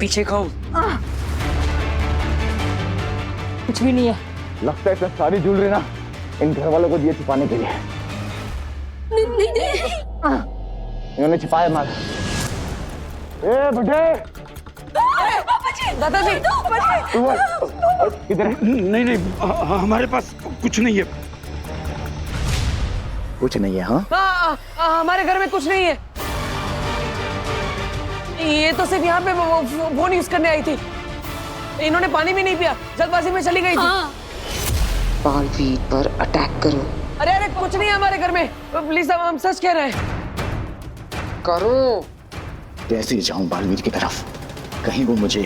पीछे खाओ। कुछ भी नहीं है। लगता है इतनी सारी ज्वेलरी ना इन घर वालों को दिए छिपाने के लिए। इन्होंने छिपाया माल। ए बेटे, दादाजी किधर है? नहीं नहीं, हमारे पास कुछ नहीं है। कुछ नहीं है। हाँ, हमारे घर में कुछ नहीं है। ये तो सिर्फ यहाँ पे फोन यूज करने आई थी। इन्होंने पानी भी नहीं पिया, जल्दबाजी में चली गई थी। बालवीर पर अटैक करो। अरे अरे कुछ नहीं है हमारे घर में, प्लीज हम सच कह रहे हैं। करो। कैसे जाऊं बालवीर की तरफ, कहीं वो मुझे।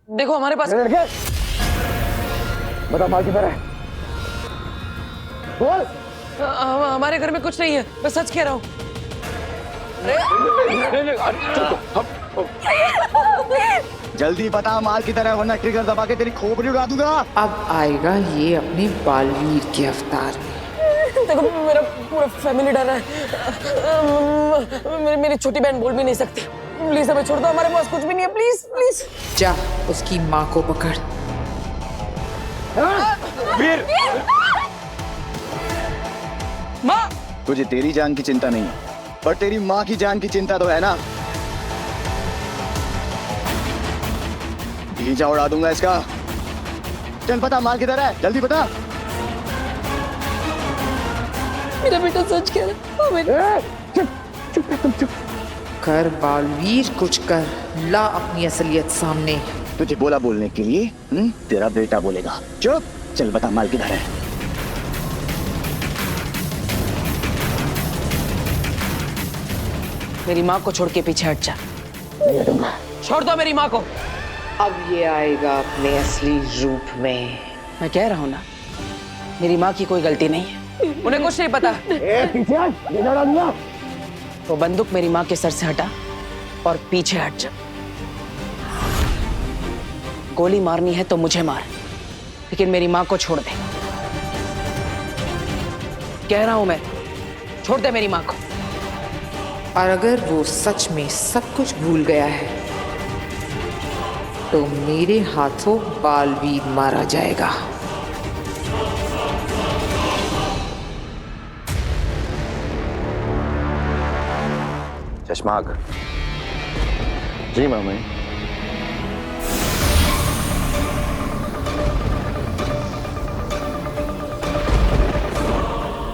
देखो हमारे पास। बता माल किधर है? बोल। हमारे घर में कुछ नहीं है, मैं सच कह रहा हूँ। जल्दी बता माल किधर है, वरना ट्रिगर दबा के तेरी खोपड़ी उड़ा दूंगा। अब आएगा ये अपने बालवीर के अवतार में। देखो मेरा पूरा फैमिली डरा है। मेरी छोटी बहन बोल भी नहीं सकती। प्लीज हमें छोड़ दो, हमारे पास कुछ भी नहीं है। प्लीज प्लीज जा उसकी माँ को पकड़। वीर, माँ। तुझे तेरी जान की चिंता नहीं है, पर तेरी माँ की जान की चिंता तो है ना। भीजा उड़ा दूंगा इसका। चल बता माल किधर है, जल्दी बता। मेरा बेटा सच कह रहा है। चुप। कर बालवीर, कुछ कर, ला अपनी असलियत सामने। तुझे बोला बोलने के लिए, तेरा बेटा बोलेगा। चुप। चल बता माल किधर है। मेरी माँ को छोड़ के पीछे हट जा। नहीं हटूंगा। छोड़ दो मेरी माँ को। अब ये आएगा अपने असली रूप में। मैं कह रहा हूँ ना, मेरी माँ की कोई गलती नहीं है, उन्हें कुछ नहीं पता। पीछे हट, वो बंदूक मेरी माँ के सर से हटा और पीछे हट जा। गोली मारनी है तो मुझे मार, लेकिन मेरी माँ को छोड़ दे। कह रहा हूं मैं, छोड़ दे मेरी माँ को। और अगर वो सच में सब कुछ भूल गया है तो मेरे हाथों बालवीर मारा जाएगा। चश्माक। जी मामा।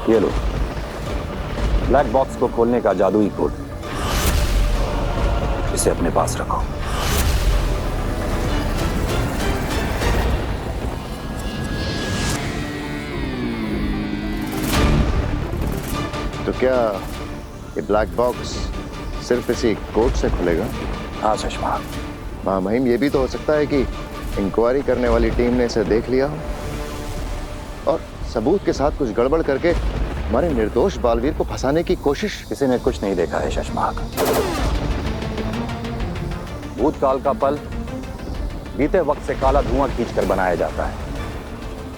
ये लो, ब्लैक बॉक्स को खोलने का जादुई कोड। इसे अपने पास रखो। तो क्या ये ब्लैक बॉक्स सिर्फ इसी कोड से खुलेगा? हाँ चश्मा। हाँ महिम, ये भी तो हो सकता है कि इंक्वायरी करने वाली टीम ने इसे देख लिया हो और सबूत के साथ कुछ गड़बड़ करके हमारे निर्दोष बालवीर को फंसाने की कोशिश। किसी ने कुछ नहीं देखा है शशमाक। भूतकाल का पल बीते वक्त से काला धुआं खींचकर बनाया जाता है,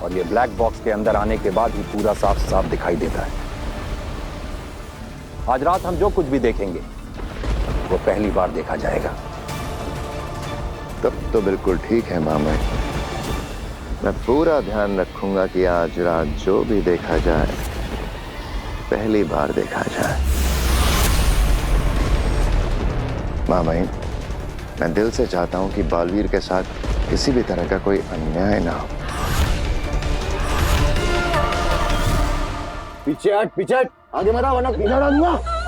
और ये ब्लैक बॉक्स के अंदर आने के बाद ही पूरा साफ साफ दिखाई देता है। आज रात हम जो कुछ भी देखेंगे वो पहली बार देखा जाएगा। तब तो बिल्कुल ठीक है मामा। मैं पूरा ध्यान रखूंगा कि आज रात जो भी देखा जाए पहली बार देखा जाए। मामा, मैं दिल से चाहता हूं कि बालवीर के साथ किसी भी तरह का कोई अन्याय ना हो। पीछे हट, आगे मत आ वरना पीछे हटा दूंगा।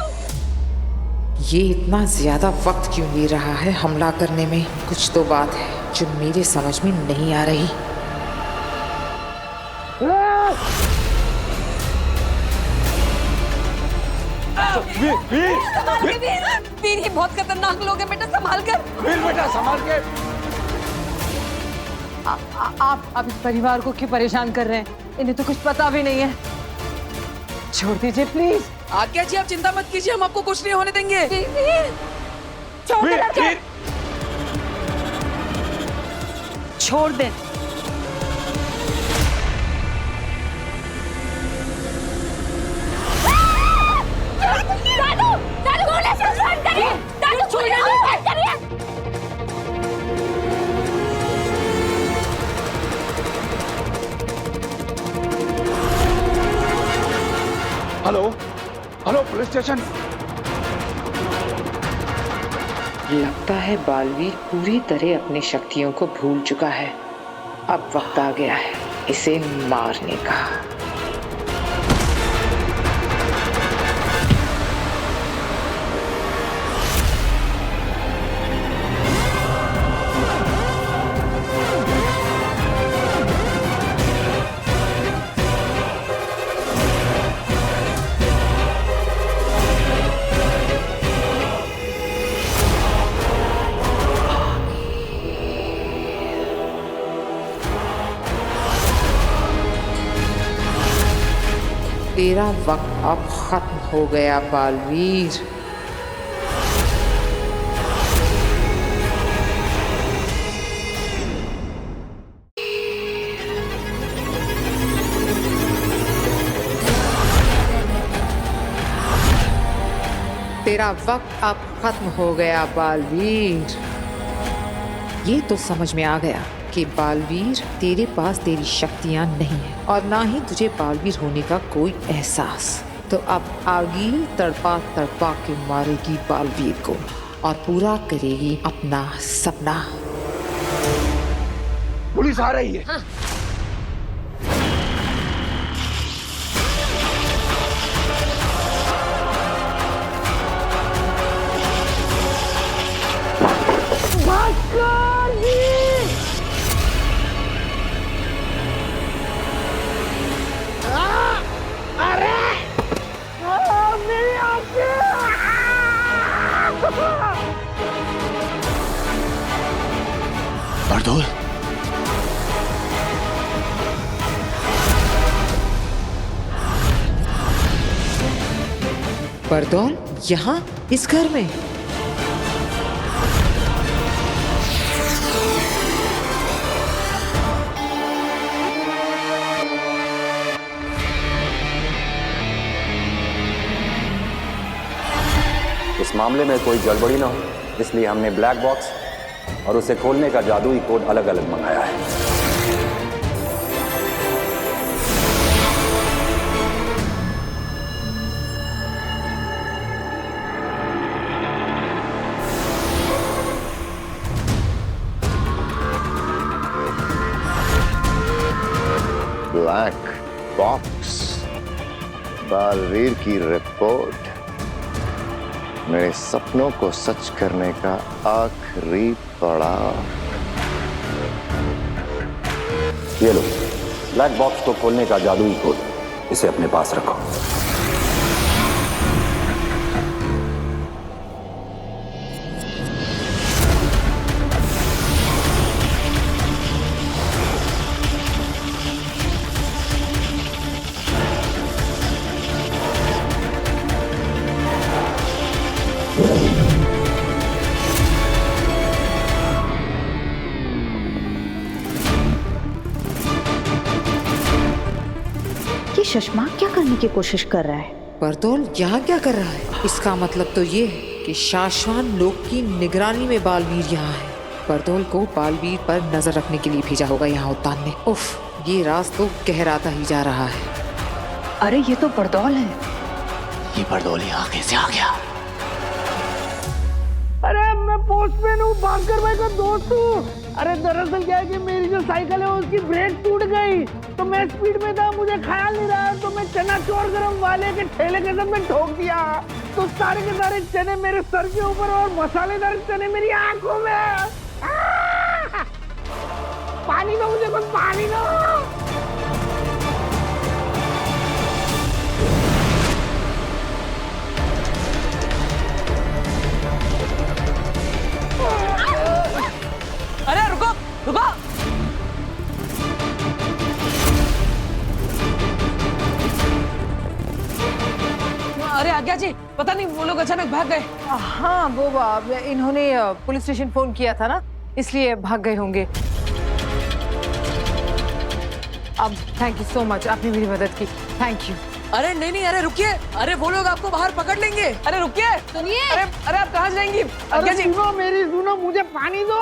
ये इतना ज्यादा वक्त क्यों ले रहा है हमला करने में? कुछ तो बात है जो मेरे समझ में नहीं आ रही। वीर ये बहुत खतरनाक लोग हैं बेटा, संभाल कर। वीर बेटा संभाल के। आप इस परिवार को क्यों परेशान कर रहे हैं? इन्हें तो कुछ पता भी नहीं है। छोड़ दीजिए प्लीज। आज्ञा जी, आप चिंता मत कीजिए, हम आपको कुछ नहीं होने देंगे। छोड़ दे। Hello hello police station. लगता है बालवीर पूरी तरह अपनी शक्तियों को भूल चुका है। अब वक्त आ गया है इसे मारने का। तेरा वक्त अब खत्म हो गया बालवीर। तेरा वक्त अब खत्म हो गया बालवीर। ये तो समझ में आ गया कि बालवीर तेरे पास तेरी शक्तियां नहीं है और ना ही तुझे बालवीर होने का कोई एहसास। तो अब आगे तड़पा तड़पा के मारेगी बालवीर को और पूरा करेगी अपना सपना। पुलिस आ रही है। हाँ। बरदौल, बरदौल यहाँ इस घर में? इस मामले में कोई गड़बड़ी ना हो, इसलिए हमने ब्लैक बॉक्स और उसे खोलने का जादुई कोड अलग अलग मंगाया है। ब्लैक बॉक्स, बालवीर की रिपोर्ट, मेरे सपनों को सच करने का आखिरी पड़ाव। ये लो ब्लैक बॉक्स को खोलने का जादुई कोड, इसे अपने पास रखो। ये शशमा क्या करने की कोशिश कर रहा है? बरदौल यहाँ क्या कर रहा है? इसका मतलब तो ये है कि शाश्वान लोक की निगरानी में बालवीर यहाँ है। बरदौल को बालवीर पर नजर रखने के लिए भेजा होगा यहाँ उत्तान ने। उफ, ये राज तो गहराता ही जा रहा है। अरे ये तो बरदौल है। ये बरदौल यहाँ कैसे आ गया? अरे मैं पोस्टमैन हूँ, भास्कर भाई का दोस्त हूँ। अरे दरअसल क्या है कि मेरी जो साइकिल है उसकी ब्रेक टूट गई, तो मैं स्पीड में था, मुझे ख्याल नहीं रहा, तो मैं चना चोर गरम वाले के ठेले के साथ में ठोक दिया। तो सारे के सारे चने मेरे सर के ऊपर और मसालेदार चने मेरी आंखों में। पानी दो मुझे, कुछ पानी दो। अरे रुको रुको। अरे आज्ञा जी, पता नहीं वो लोग अचानक भाग गए। हाँ वो इन्होंने पुलिस स्टेशन फोन किया था ना, इसलिए भाग गए होंगे। अब थैंक यू सो मच, आपने मेरी मदद की, थैंक यू। अरे नहीं नहीं, अरे रुकिए, अरे वो लोग आपको बाहर पकड़ लेंगे। अरे रुकिए, सुनिए। अरे आप कहाँ जाएंगी? आज्ञा जी सुनो मेरी, सुनो, मुझे पानी दो।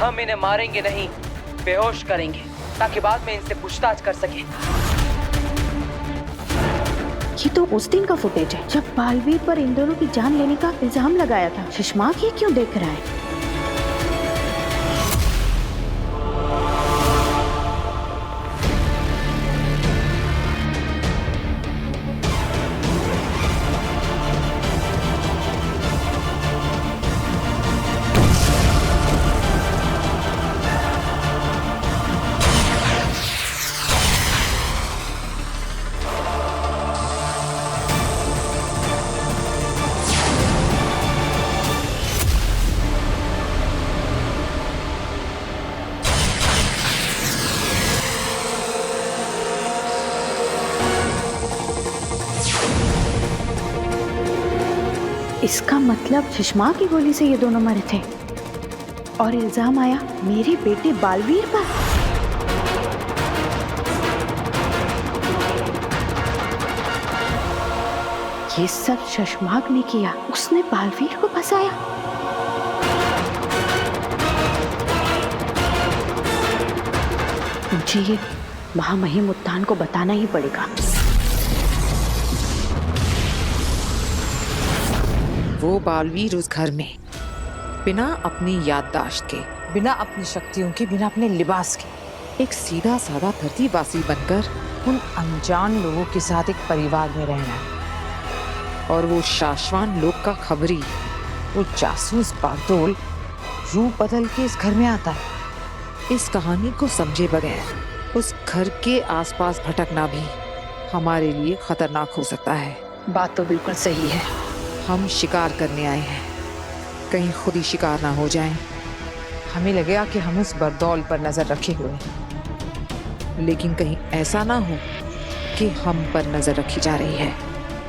हम इन्हें मारेंगे नहीं, बेहोश करेंगे, ताकि बाद में इनसे पूछताछ कर सके। ये तो उस दिन का फुटेज है जब बालवीर पर इन दोनों की जान लेने का इल्जाम लगाया था। शशमाक ये क्यों देख रहा है? इसका मतलब शशमाक की गोली से ये दोनों मरे थे और इल्जाम आया मेरे बेटे बालवीर पर। ये सब शशमाक ने किया, उसने बालवीर को फंसाया। मुझे ये महामहिम उत्तान को बताना ही पड़ेगा। वो बालवीर उस घर में बिना अपनी याददाश्त के, बिना अपनी शक्तियों के, बिना अपने लिबास के, एक सीधा साधा धरतीवासी बनकर उन अनजान लोगों के साथ एक परिवार में रहना है। और वो शाश्वान लोग का खबरी, वो जासूस बागडोल रूप बदल के इस घर में आता है। इस कहानी को समझे बगैर उस घर के आसपास भटकना भी हमारे लिए खतरनाक हो सकता है। बात तो बिल्कुल सही है। हम शिकार करने आए हैं, कहीं खुद ही शिकार ना हो जाएं। हमें लगेगा कि हम उस बरदौल पर नजर रखे हुए हैं, लेकिन कहीं ऐसा ना हो कि हम पर नजर रखी जा रही है।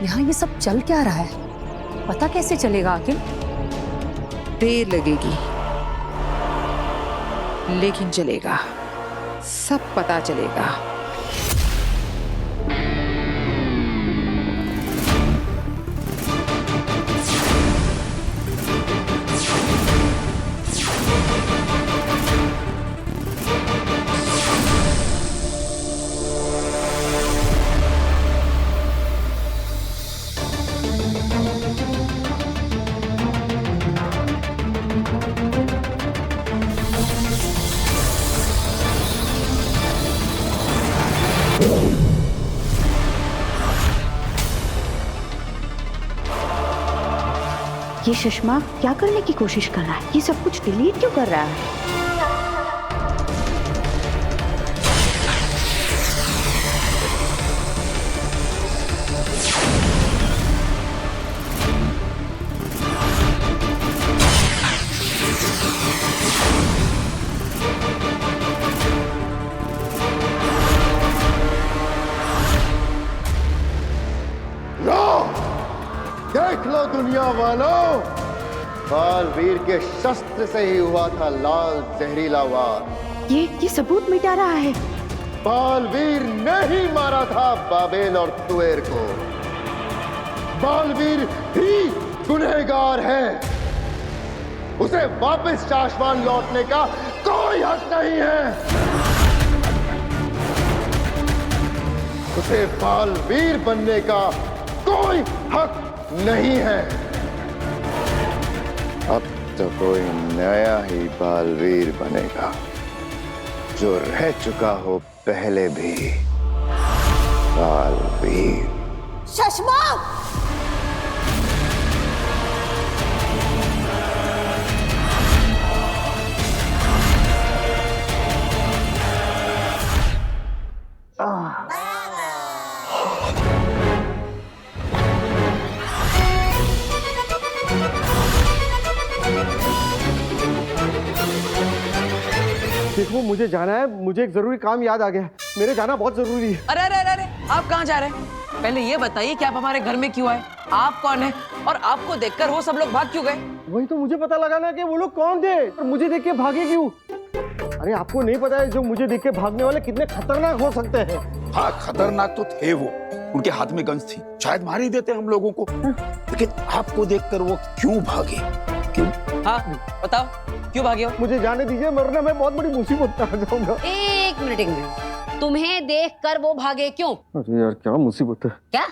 यहाँ ये सब चल क्या रहा है, पता कैसे चलेगा आखिर? देर लगेगी लेकिन चलेगा, सब पता चलेगा। ये शशमाक क्या करने की कोशिश कर रहा है? ये सब कुछ डिलीट क्यों कर रहा है? देख लो दुनिया वालों, बालवीर के शस्त्र से ही हुआ था लाल जहरीला वार। ये सबूत मिटा रहा है। बालवीर ने ही मारा था बाबेल और तुएर को। बालवीर ही गुनहगार है। उसे वापस शाश्वान लौटने का कोई हक नहीं है। उसे बालवीर बनने का कोई हक नहीं है। अब तो कोई नया ही बालवीर बनेगा, जो रह चुका हो पहले भी बालवीर। शशमाक! देखो मुझे जाना है, मुझे एक जरूरी काम याद आ गया। मेरे जाना बहुत जरूरी है। अरे अरे अरे अरे, आप कहाँ जा रहे हैं? पहले ये बताइए कि आप हमारे घर में क्यों आए? आप कौन है? और आपको देखकर वो सब लोग भाग क्यों गए? वही तो मुझे पता लगाना कि वो लोग कौन थे और मुझे देख के भागे क्यों। अरे आपको नहीं पता है जो मुझे देख के भागने वाले कितने खतरनाक हो सकते हैं। हाँ, खतरनाक तो थे वो। उनके हाथ में गन्स थी, शायद मार ही देते हम लोगों को। लेकिन आपको देखकर वो क्यों भागे? क्यों? हाँ बताओ क्यों भागे हो? मुझे जाने दीजिए, वरना मैं बहुत बड़ी मुसीबत में आ जाऊंगा। एक मिनट, तुम्हें देखकर वो भागे क्यों? अरे यार क्या मुसीबत है। क्या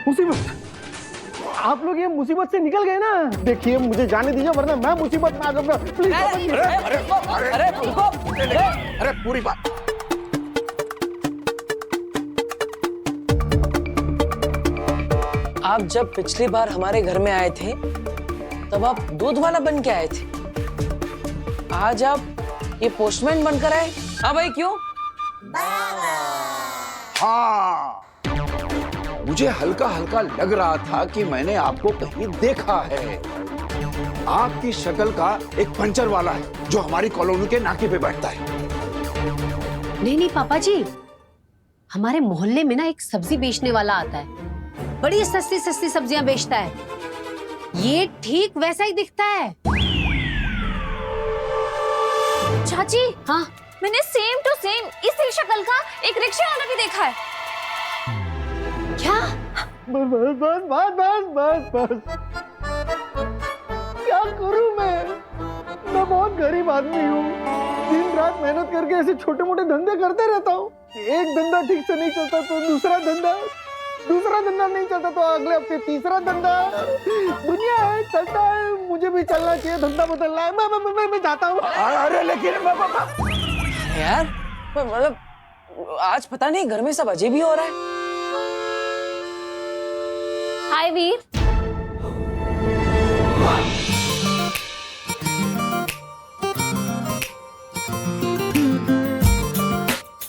मुसीबत? आप लोग ये मुसीबत से निकल गए ना। देखिए मुझे जाने दीजिए, वरना मैं मुसीबत में आ जाऊंगा। प्लीज अरे रुको, अरे पूरी बात। आप जब पिछली बार हमारे घर में आए थे तब आप दूध वाला बन के आए थे, आज आप ये पोस्टमैन बनकर आए। हाँ भाई क्यों? हाँ, मुझे हल्का हल्का लग रहा था कि मैंने आपको कहीं देखा है। आपकी शक्ल का एक पंचर वाला है जो हमारी कॉलोनी के नाके पे बैठता है। नहीं पापा जी, हमारे मोहल्ले में ना एक सब्जी बेचने वाला आता है, बड़ी सस्ती सस्ती सब्जियां बेचता है। ये ठीक वैसा ही दिखता है। चाची, हाँ मैंने सेम टू सेम इसी शक्ल का एक रिक्शा वाला भी देखा है। क्या? बस बस बस बस बस बस, क्या करूं मैं बहुत गरीब आदमी हूँ। दिन रात मेहनत करके ऐसे छोटे मोटे धंधे करते रहता हूँ। एक धंधा ठीक से नहीं चलता तो दूसरा धंधा नहीं चलता तो अगले हफ्ते तीसरा धंधा। दुनिया है, चलता है, मुझे भी चलना चाहिए, धंधा बदलना है। मैं जाता हूँ। अरे लेकिन यार मतलब आज पता नहीं घर में सब अजीब ही हो रहा है। हाय वीर।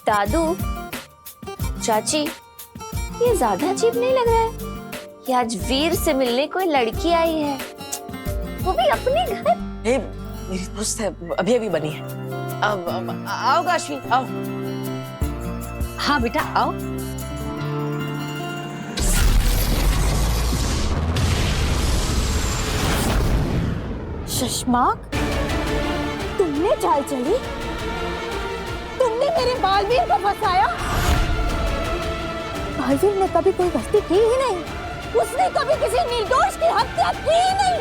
दादू, चाची, ये ज्यादा अजीब नहीं लग रहा है कि आज वीर से मिलने कोई लड़की आई है, वो भी अपने घर? मेरी दोस्त है, अभी अभी बनी है। अब आओ काशी, आओ। हाँ बेटा आओ। शशमाक, तुमने चाल चली? तुमने मेरे बालवीर को फंसाया? बालवीर ने कभी कोई गलती की ही नहीं, उसने कभी किसी निर्दोष की हत्या की ही नहीं।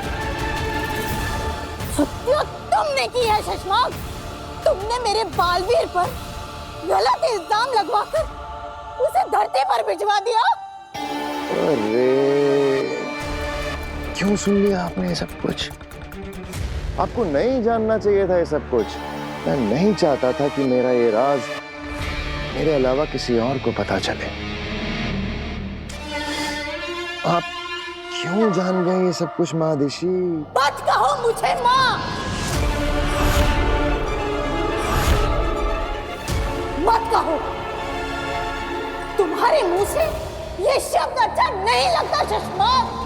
हत्या तुमने की है शशमाक। तुमने मेरे बालवीर पर गलत इल्जाम लगवाकर उसे धरती पर भिजवा दिया। अरे क्यों सुन लिया आपने ये सब कुछ? आपको नहीं जानना चाहिए था ये सब कुछ। मैं नहीं चाहता था कि मेरा ये राज मेरे अलावा किसी और को पता चले। आप क्यों जान गए ये सब कुछ महादिशी? मत कहो मुझे माँ, मत कहो। तुम्हारे मुंह से ये शब्द अच्छा नहीं लगता शशमाक।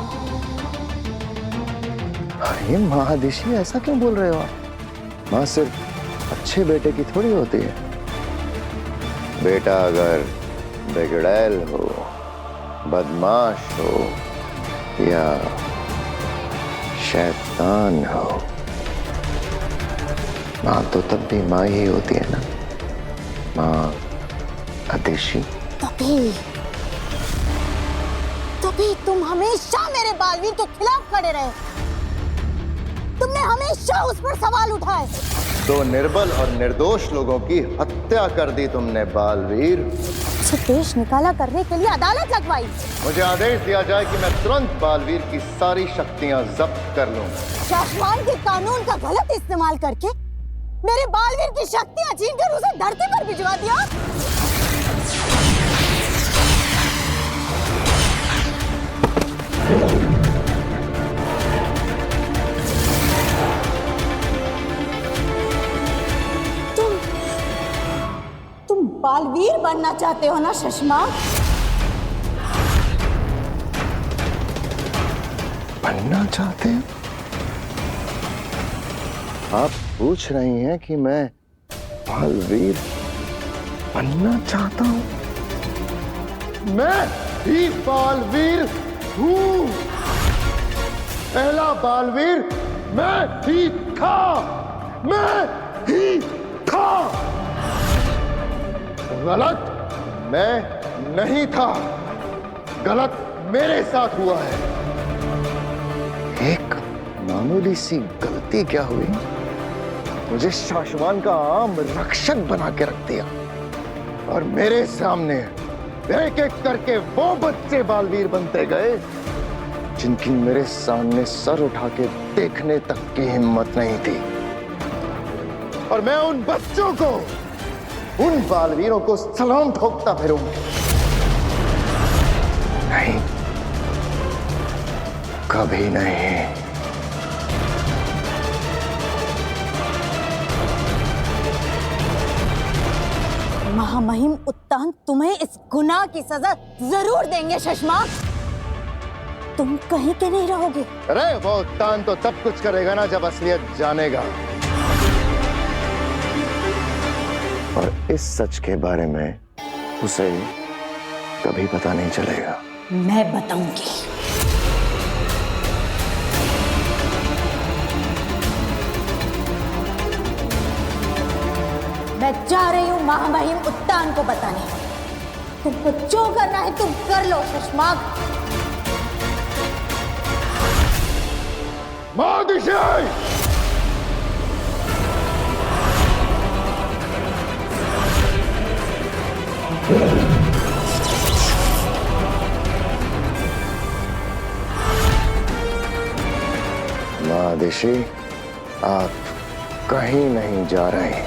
अरे महादिशी ऐसा क्यों बोल रहे हो आप? माँ सिर्फ अच्छे बेटे की थोड़ी होती है। बेटा अगर बिगड़ैल हो, बदमाश हो या शैतान हो, माँ तो तब भी माँ ही होती है ना। माँ आदेशी। तभी तुम हमेशा मेरे बालवीर के खिलाफ खड़े रहे। तुमने हमेशा उस पर सवाल उठाए। तो निर्बल और निर्दोष लोगों की हत्या कर दी तुमने बालवीर। उसे देश निकाला करने के लिए अदालत लगवाई। मुझे आदेश दिया जाए कि मैं तुरंत बालवीर की सारी शक्तियां जब्त कर लूं। शासमान के कानून का गलत इस्तेमाल करके मेरे बालवीर की शक्तियां छीनकर उसे धरती पर भिजवा दिया। तुम बालवीर बनना चाहते हो ना शशमाक? बनना चाहते हैं? आप पूछ रही हैं कि मैं बालवीर बनना चाहता हूं? मैं ही बालवीर हूं। पहला बालवीर मैं ही था। मैं ही था। गलत मैं नहीं था। गलत मेरे साथ हुआ है। एक मामूली सी गलती क्या हुई, मुझे शाशवान का आम रक्षक बना के रख दिया और मेरे सामने एक एक करके वो बच्चे बालवीर बनते गए जिनकी मेरे सामने सर उठा के देखने तक की हिम्मत नहीं थी। और मैं उन बच्चों को, उन बालवीरों को सलाम ठोकता फिरूंगा। नहीं, कभी नहीं। महामहिम उत्तान तुम्हें इस गुनाह की सजा जरूर देंगे शशमाक। तुम कहीं के नहीं रहोगे। अरे वो उत्तान तो तब कुछ करेगा ना जब असलियत जानेगा, और इस सच के बारे में उसे कभी पता नहीं चलेगा। मैं बताऊंगी। मैं जा रही हूँ महामहिम उत्तान को बताने। तुमको जो करना है तुम कर लो शशमाक। महादिशी, आप कहीं नहीं जा रहे।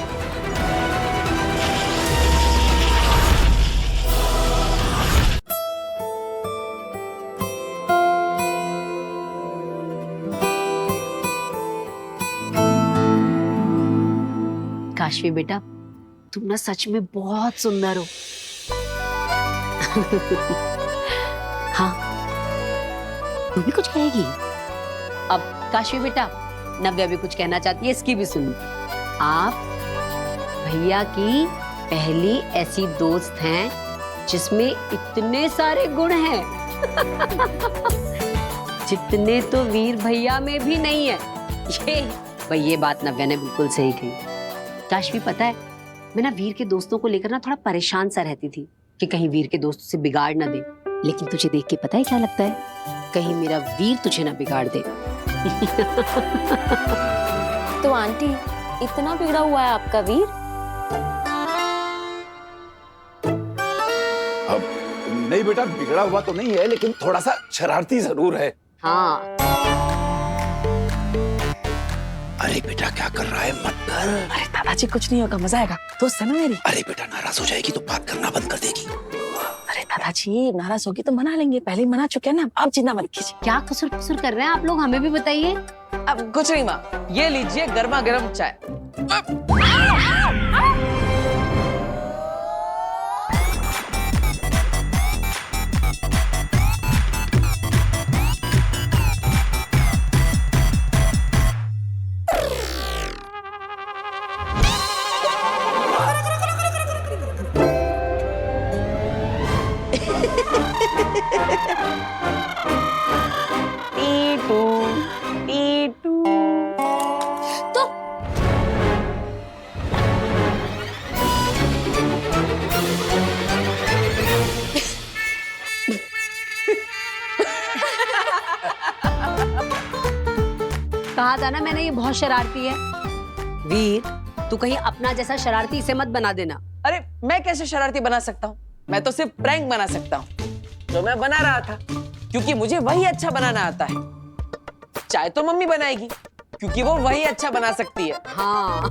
काशवी बेटा, तुम ना सच में बहुत सुंदर हो। हाँ, तू भी कुछ कहेगी? अब काशवी बेटा, नव्या भी कुछ कहना चाहती है, इसकी भी सुनो। आप भैया की पहली ऐसी दोस्त हैं जिसमें इतने सारे गुण हैं जितने तो वीर भैया में भी नहीं है। ये बात नव्या ने बिल्कुल सही कही। काशवी, पता है, मैं ना वीर के दोस्तों को लेकर ना थोड़ा परेशान सा रहती थी कि कहीं वीर के दोस्तों से बिगाड़ ना दे। लेकिन तुझे देख के पता है क्या लगता है? कहीं मेरा वीर तुझे ना बिगाड़ दे। तो आंटी, इतना बिगड़ा हुआ है आपका वीर? अब नहीं बेटा, बिगड़ा हुआ तो नहीं है, लेकिन थोड़ा सा शरारती जरूर है। हाँ। अरे बेटा क्या कर रहा है, मत कर। अरे दादाजी कुछ नहीं होगा, मजा आएगा। दोस्त है ना मेरी। अरे बेटा नाराज हो जाएगी तो बात करना बंद कर देगी। अरे दादाजी नाराज होगी तो मना लेंगे, पहले ही मना चुके हैं ना, आप चिंता मत कीजिए। क्या कुसुर कुसुर कर रहे हैं आप लोग, हमें भी बताइए। अब कुछ नहीं माँ, ये लीजिए गर्मा गर्म चाय। टीटू टीटू। तो कहा था ना मैंने, ये बहुत शरारती है। वीर, तू कहीं अपना जैसा शरारती इसे मत बना देना। अरे मैं कैसे शरारती बना सकता हूँ? मैं तो सिर्फ प्रैंक बना सकता हूँ, जो मैं बना रहा था, क्योंकि मुझे वही अच्छा बनाना आता है। चाय तो मम्मी बनाएगी, क्योंकि वो वही अच्छा बना सकती है। हाँ।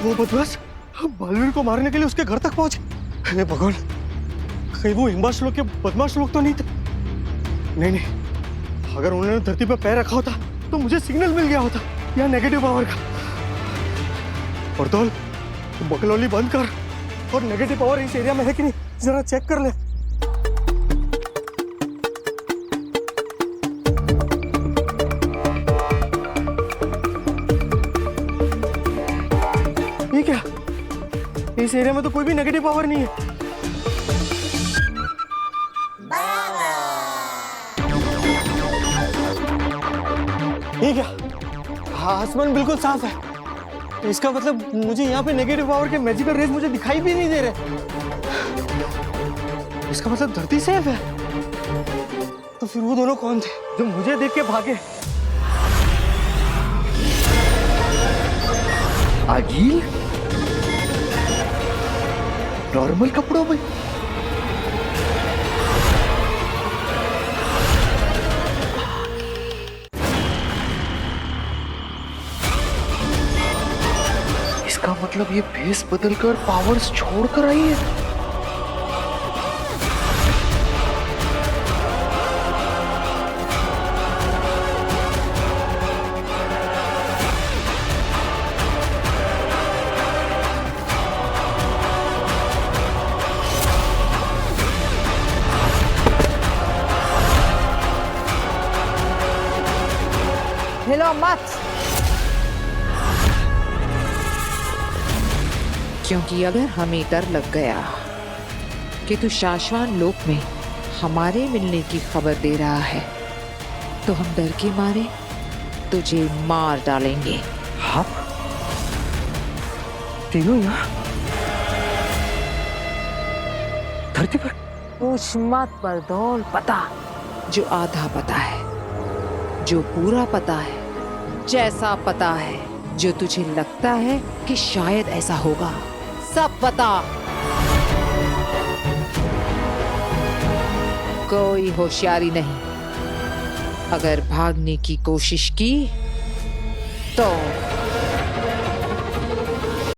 वो बदमाश बालवीर को मारने के लिए उसके घर तक पहुंचे। हे भगवान, कहीं वो हिम्बाश लोग के बदमाश लोग तो नहीं थे? नहीं नहीं, अगर उन्होंने धरती पर पैर रखा होता तो मुझे सिग्नल मिल गया होता या नेगेटिव पावर का। और तो बकलौली बंद कर और नेगेटिव पावर इस एरिया में है कि नहीं जरा चेक कर ले। ये क्या, इस एरिया में तो कोई भी नेगेटिव पावर नहीं है। ये क्या, आसमान बिल्कुल साफ है, इसका मतलब मुझे यहाँ पे नेगेटिव पावर के मैजिकल रेज मुझे दिखाई भी नहीं दे रहे। इसका मतलब धरती सेफ है। तो फिर वो दोनों कौन थे जो मुझे देख के भागे? आगिल नॉर्मल कपड़ों में। इसका मतलब ये भेस बदलकर पावर्स छोड़कर आई है। हिलो मत, क्योंकि अगर हमें डर लग गया कि तू शाश्वान लोक में हमारे मिलने की खबर दे रहा है, तो हम डर के मारे तुझे मार डालेंगे। हाँ तीनों यहाँ धरती पर? पूछ मत पर दौल पता, जो आधा पता है, जो पूरा पता है, जैसा पता है, जो तुझे लगता है कि शायद ऐसा होगा, सब पता। कोई होशियारी नहीं। अगर भागने की कोशिश की तो